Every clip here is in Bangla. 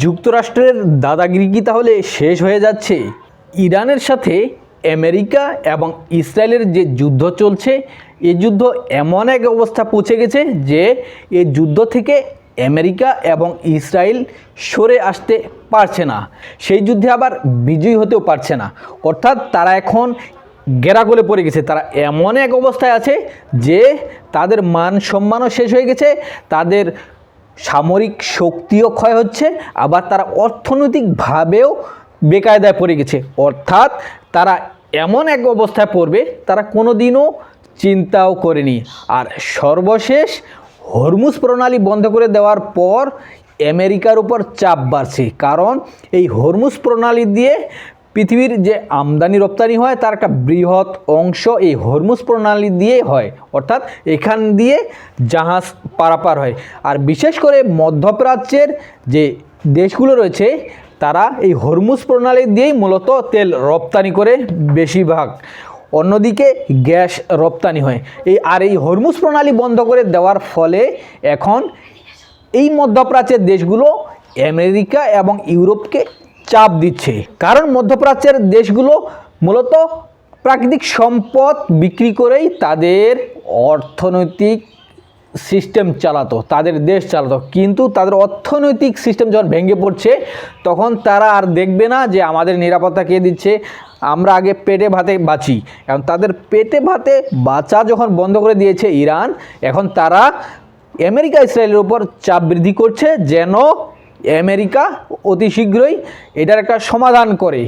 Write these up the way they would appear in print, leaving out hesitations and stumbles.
যুক্তরাষ্ট্রের দাদাগিরি কি তাহলে শেষ হয়ে যাচ্ছে? ইরানের সাথে আমেরিকা এবং ইসরায়েলের যে যুদ্ধ চলছে, এই যুদ্ধ এমন এক অবস্থা পৌঁছে গেছে যে এই যুদ্ধ থেকে আমেরিকা এবং ইসরায়েল সরে আসতে পারছে না, সেই যুদ্ধে আবার বিজয়ী হতেও পারছে না। অর্থাৎ তারা এখন গেরাগলে পড়ে গেছে। তারা এমন এক অবস্থায় আছে যে তাদের মান সম্মানও শেষ হয়ে গেছে, তাদের সামরিক শক্তিও ক্ষয় হচ্ছে, আবার তারা অর্থনৈতিকভাবেও বেকায়দায় পড়ে গেছে। অর্থাৎ তারা এমন এক অবস্থায় পড়বে তারা কোনোদিনও চিন্তাও করেনি। আর সর্বশেষ হরমুজ প্রণালী বন্ধ করে দেওয়ার পর আমেরিকার উপর চাপ বাড়ছে, কারণ এই হরমুজ প্রণালী দিয়ে পৃথিবীর যে আমদানি রপ্তানি হয় তার একটা বৃহৎ অংশ এই হরমুজ প্রণালী দিয়ে হয়। অর্থাৎ এখান দিয়ে জাহাজ পারাপার হয়। আর বিশেষ করে মধ্যপ্রাচ্যের যে দেশগুলো রয়েছে তারা এই হরমুজ প্রণালী দিয়েই মূলত তেল রপ্তানি করে বেশিরভাগ, অন্যদিকে গ্যাস রপ্তানি হয়। এই হরমুজ প্রণালী বন্ধ করে দেওয়ার ফলে এখন এই মধ্যপ্রাচ্যের দেশগুলো আমেরিকা এবং ইউরোপকে চাপ দিচ্ছে, কারণ মধ্যপ্রাচ্যের দেশগুলো মূলত প্রাকৃতিক সম্পদ বিক্রি করেই তাদের অর্থনৈতিক সিস্টেম চালাতো, তাদের দেশ চালাতো। কিন্তু তাদের অর্থনৈতিক সিস্টেম যখন ভেঙে পড়ছে তখন তারা আর দেখবে না যে আমাদের নিরাপত্তা কে দিচ্ছে, আমরা আগে পেটে ভাতে বাঁচি। এখন তাদের পেটে ভাতে বাঁচা যখন বন্ধ করে দিয়েছে ইরান, এখন তারা আমেরিকা ইসরায়েলের উপর চাপ বৃদ্ধি করছে যেন আমেরিকা অতি শীঘ্রই এটার একটা সমাধান করে।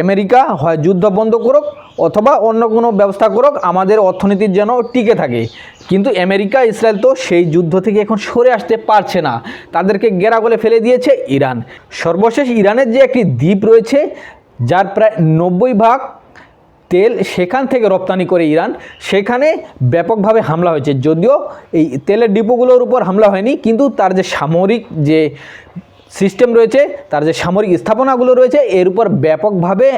আমেরিকা হয় যুদ্ধ বন্ধ করুক অথবা অন্য কোনো ব্যবস্থা করুক, আমাদের অর্থনীতির যেন টিকে থাকে। কিন্তু আমেরিকা ইসরায়েল তো সেই যুদ্ধ থেকে এখন সরে আসতে পারছে না, তাদেরকে গেরাগলে ফেলে দিয়েছে ইরান। সর্বশেষ ইরানের যে একটি দ্বীপ রয়েছে যার প্রায় 90% তেল সেখান থেকে রপ্তানি করে ইরান, সেখানে ব্যাপকভাবে হামলা হয়েছে। যদিও এই তেলের ডিপোগুলোর উপর হামলা হয়নি, কিন্তু তার যে সামরিক যে সিস্টেম রয়েছে, তার যে সামরিক স্থাপনাগুলো রয়েছে এর উপর ব্যাপকভাবে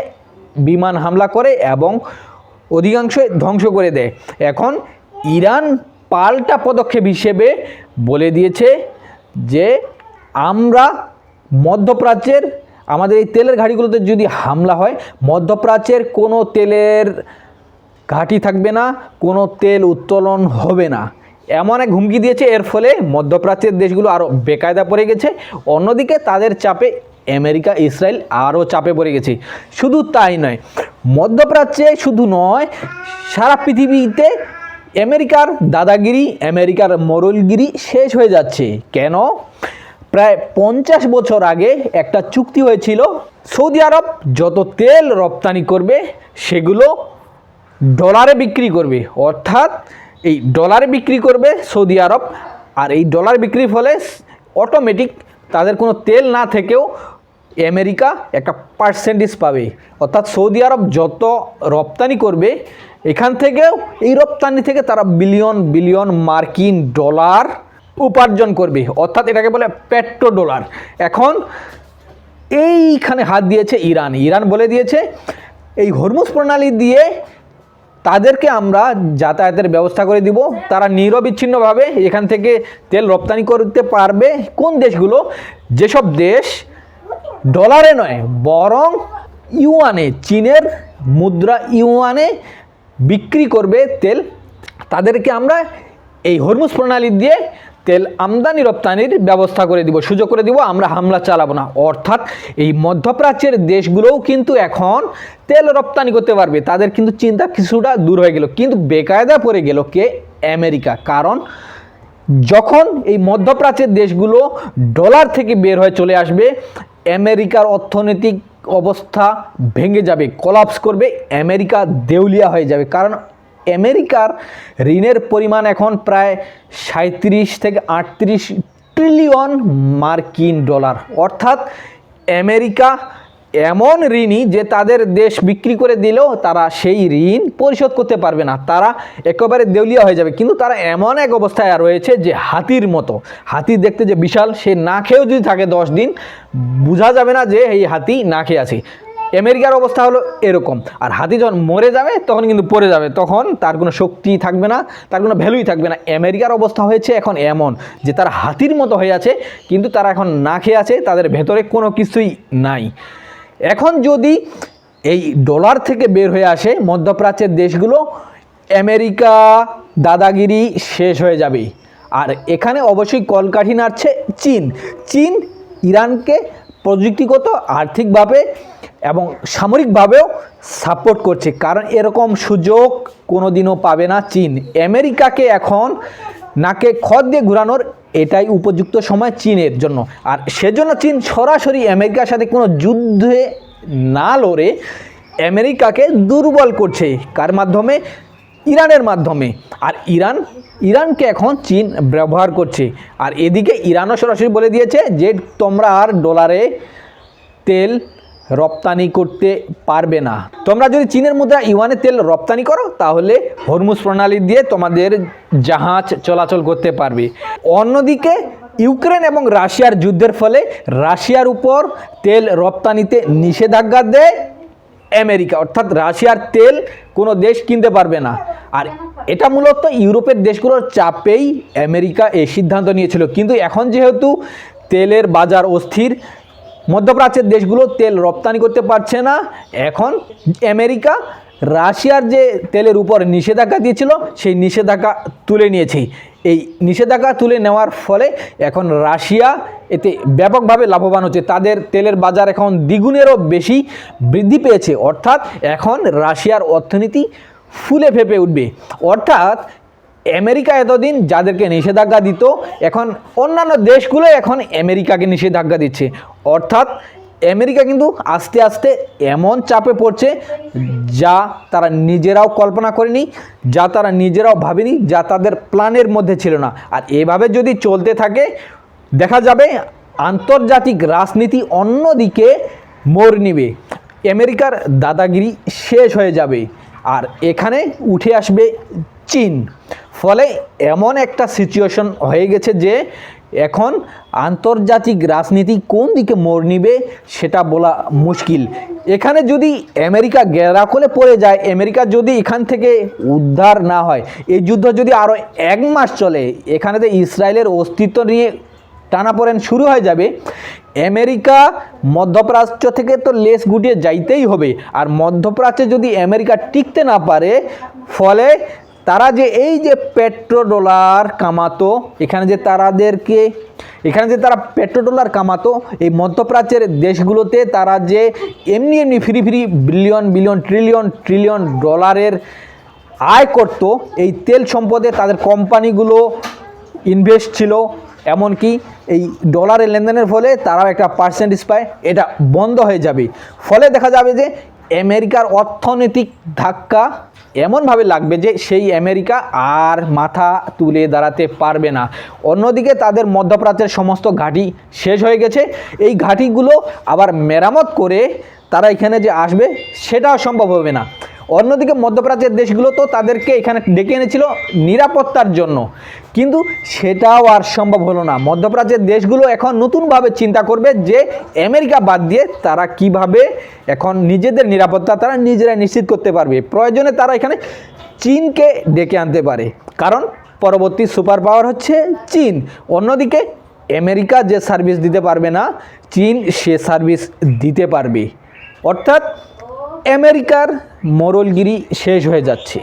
বিমান হামলা করে এবং অধিকাংশ ধ্বংস করে দেয়। এখন ইরান পাল্টা পদক্ষেপ হিসেবে বলে দিয়েছে যে আমরা মধ্যপ্রাচ্যের আমাদের এই তেলের ঘাঁটিগুলোতে যদি হামলা হয়, মধ্যপ্রাচ্যের কোনো তেলের ঘাঁটি থাকবে না, কোনো তেল উত্তোলন হবে না, এমন এক হুমকি দিয়েছে। এর ফলে মধ্যপ্রাচ্যের দেশগুলো আরও বেকায়দা পড়ে গেছে। অন্যদিকে তাদের চাপে আমেরিকা ইসরায়েল আরও চাপে পড়ে গেছে। শুধু তাই নয়, মধ্যপ্রাচ্যে শুধু নয়, সারা পৃথিবীতে আমেরিকার দাদাগিরি, আমেরিকার মোড়লগিরি শেষ হয়ে যাচ্ছে। কেন? প্রায় 50 বছর আগে একটা চুক্তি হয়েছিল, সৌদি আরব যত তেল রপ্তানি করবে সেগুলো ডলারে বিক্রি করবে। অর্থাৎ এই ডলারে বিক্রি করবে সৌদি আরব, আর এই ডলার বিক্রির ফলে অটোমেটিক তাদের কোনো তেল না থেকেও আমেরিকা একটা পার্সেন্টেজ পাবে। অর্থাৎ সৌদি আরব যত রপ্তানি করবে এখান থেকেও এই রপ্তানি থেকে তারা বিলিয়ন বিলিয়ন মার্কিন ডলার উপার্জন করবে। অর্থাৎ এটাকে বলে পেট্রো ডলার। এখন এইখানে হাত দিয়েছে ইরান। ইরান বলে দিয়েছে এই হরমুজ প্রণালী দিয়ে তাদেরকে আমরা যাতায়াতের ব্যবস্থা করে দিব, তারা নিরবিচ্ছিন্নভাবে এখান থেকে তেল রপ্তানি করতে পারবে। কোন দেশগুলো? যেসব দেশ ডলারে নয় বরং ইউয়ানে, চীনের মুদ্রা ইউয়ানে বিক্রি করবে তেল, তাদেরকে আমরা এই হরমুজ প্রণালী দিয়ে তেল আমদানি রপ্তানির ব্যবস্থা করে দিব, সুযোগ করে দিব, আমরা হামলা চালাবো না। অর্থাৎ এই মধ্যপ্রাচ্যের দেশগুলোও কিন্তু এখন তেল রপ্তানি করতে পারবে। তাদের কিন্তু চিন্তা কিছুটা দূর হয়ে গেল, কিন্তু বেকায়দা পড়ে গেল কে? আমেরিকা। কারণ যখন এই মধ্যপ্রাচ্যের দেশগুলো ডলার থেকে বের হয়ে চলে আসবে, আমেরিকার অর্থনৈতিক অবস্থা ভেঙে যাবে, কোলাপস করবে, আমেরিকা দেউলিয়া হয়ে যাবে। কারণ আমেরিকার ঋণের পরিমাণ এখন প্রায় 37 থেকে 38 ট্রিলিয়ন মার্কিন ডলার। অর্থাৎ আমেরিকা এমন ঋণী যে তাদের দেশ বিক্রি করে দিলেও তারা সেই ঋণ পরিশোধ করতে পারবে না, তারা একেবারে দেউলিয়া হয়ে যাবে। কিন্তু তারা এমন এক অবস্থায় রয়েছে যে হাতির মতো। হাতি দেখতে যে বিশাল, সে না খেয়েও যদি থাকে 10 দিন বোঝা যাবে না যে এই হাতি না খেয়ে আছে। আমেরিকার অবস্থা হলো এরকম। আর হাতি যখন মরে যাবে তখন কিন্তু পড়ে যাবে, তখন তার কোনো শক্তি থাকবে না, তার কোনো ভ্যালুই থাকবে না। আমেরিকার অবস্থা হয়েছে এখন এমন যে তারা হাতির মতো হয়ে আছে, কিন্তু তারা এখন না খেয়ে আছে, তাদের ভেতরে কোনো কিছুই নাই। এখন যদি এই ডলার থেকে বের হয়ে আসে মধ্যপ্রাচ্যের দেশগুলো, আমেরিকা দাদাগিরি শেষ হয়ে যাবে। আর এখানে অবশ্যই কলকাঠি নাড়ছে চীন। চীন ইরানকে প্রযুক্তিগত, আর্থিকভাবে এবং সামরিকভাবেও সাপোর্ট করছে, কারণ এরকম সুযোগ কোনো দিনও পাবে না চীন। আমেরিকাকে এখন নাকে খড় দিয়ে ঘুরানোর এটাই উপযুক্ত সময় চীনের জন্য। আর সেজন্য চীন সরাসরি আমেরিকার সাথে কোনো যুদ্ধে না লড়ে আমেরিকাকে দুর্বল করছে। কার মাধ্যমে? ইরানের মাধ্যমে। আর ইরানকে এখন চীন ব্যবহার করছে। আর এদিকে ইরানও সরাসরি বলে দিয়েছে যে তোমরা আর ডলারে তেল রপ্তানি করতে পারবে না। তোমরা যদি চীনের মুদ্রা ইউয়ানে তেল রপ্তানি করো তাহলে হরমুজ প্রণালী দিয়ে তোমাদের জাহাজ চলাচল করতে পারবে। অন্যদিকে ইউক্রেন এবং রাশিয়ার যুদ্ধের ফলে রাশিয়ার উপর তেল রপ্তানিতে নিষেধাজ্ঞা দেয় আমেরিকা, অর্থাৎ রাশিয়ার তেল কোনো দেশ কিনতে পারবে না। আর এটা মূলত ইউরোপের দেশগুলোর চাপেই আমেরিকা এই সিদ্ধান্ত নিয়েছিল। কিন্তু এখন যেহেতু তেলের বাজার অস্থির, মধ্যপ্রাচ্যের দেশগুলো তেল রপ্তানি করতে পারছে না, এখন আমেরিকা রাশিয়ার যে তেলের উপর নিষেধাজ্ঞা দিয়েছিল সেই নিষেধাজ্ঞা তুলে নিয়েছে। এই নিষেধাজ্ঞা তুলে নেওয়ার ফলে এখন রাশিয়া এতে ব্যাপকভাবে লাভবান হচ্ছে। তাদের তেলের বাজার এখন দ্বিগুণেরও বেশি বৃদ্ধি পেয়েছে, অর্থাৎ এখন রাশিয়ার অর্থনীতি ফুলে ফেঁপে উঠবে। অর্থাৎ আমেরিকা এতদিন যাদেরকে নিষেধাজ্ঞা দিত, এখন অন্যান্য দেশগুলো এখন আমেরিকাকে নিষেধাজ্ঞা দিচ্ছে। অর্থাৎ আমেরিকা কিন্তু আস্তে আস্তে এমন চাপে পড়ছে যা তারা নিজেরাও কল্পনা করেনি, যা তারা নিজেরাও ভাবেনি, যা তাদের প্ল্যানের মধ্যে ছিল না। আর এভাবে যদি চলতে থাকে দেখা যাবে আন্তর্জাতিক রাজনীতি অন্যদিকে মোড় নেবে, আমেরিকার দাদাগিরি শেষ হয়ে যাবে, আর এখানে উঠে আসবে চীন। ফলে এমন একটা সিচুয়েশন হয়ে গেছে যে এখন আন্তর্জাতিক রাজনীতি কোন দিকে মোড় নিবে সেটা বলা মুশকিল। এখানে যদি আমেরিকা গেরাকলে পড়ে যায়, আমেরিকা যদি এখান থেকে উদ্ধার না হয়, এই যুদ্ধ যদি আরও 1 মাস চলে, এখানেতে ইসরায়েলের অস্তিত্ব নিয়ে টানাপোড়েন শুরু হয়ে যাবে। আমেরিকা মধ্যপ্রাচ্য থেকে তো লেজ গুটিয়ে যাইতেই হবে। আর মধ্যপ্রাচ্যে যদি আমেরিকা টিকতে না পারে, ফলে তারা যে এই যে পেট্রোডলার কামাতো, এখানে যে তারা পেট্রোডলার কামাতো, এই মধ্যপ্রাচ্যের দেশগুলোতে তারা যে এমনি ফ্রি বিলিয়ন ট্রিলিয়ন ডলারের আয় করত, এই তেল সম্পদে তাদের কোম্পানিগুলো ইনভেস্ট ছিল, এমনকি এই ডলারের লেনদেনের ফলে তারাও একটা পার্সেন্টেজ পায়, এটা বন্ধ হয়ে যাবে। ফলে দেখা যাবে যে আমেরিকার অর্থনৈতিক ধাক্কা এমনভাবে লাগবে যে সেই আমেরিকা আর মাথা তুলে দাঁড়াতে পারবে না। অন্যদিকে তাদের মধ্যপ্রাচ্যের সমস্ত ঘাঁটি শেষ হয়ে গেছে, এই ঘাঁটিগুলো আবার মেরামত করে তারা এখানে যে আসবে সেটাও সম্ভব হবে না। অন্যদিকে মধ্যপ্রাচ্যের দেশগুলো তো তাদেরকে এখানে ডেকে এনেছিল নিরাপত্তার জন্য, কিন্তু সেটাও আর সম্ভব হলো না। মধ্যপ্রাচ্যের দেশগুলো এখন নতুনভাবে চিন্তা করবে যে আমেরিকা বাদ দিয়ে তারা কিভাবে এখন নিজেদের নিরাপত্তা তারা নিজেরাই নিশ্চিত করতে পারবে। প্রয়োজনে তারা এখানে চীনকে ডেকে আনতে পারে, কারণ পরবর্তী সুপার পাওয়ার হচ্ছে চীন। অন্যদিকে আমেরিকা যে সার্ভিস দিতে পারবে না, চীন সে সার্ভিস দিতে পারবে। অর্থাৎ আমেরিকার মোড়লগিরি শেষ হয়ে যাচ্ছে।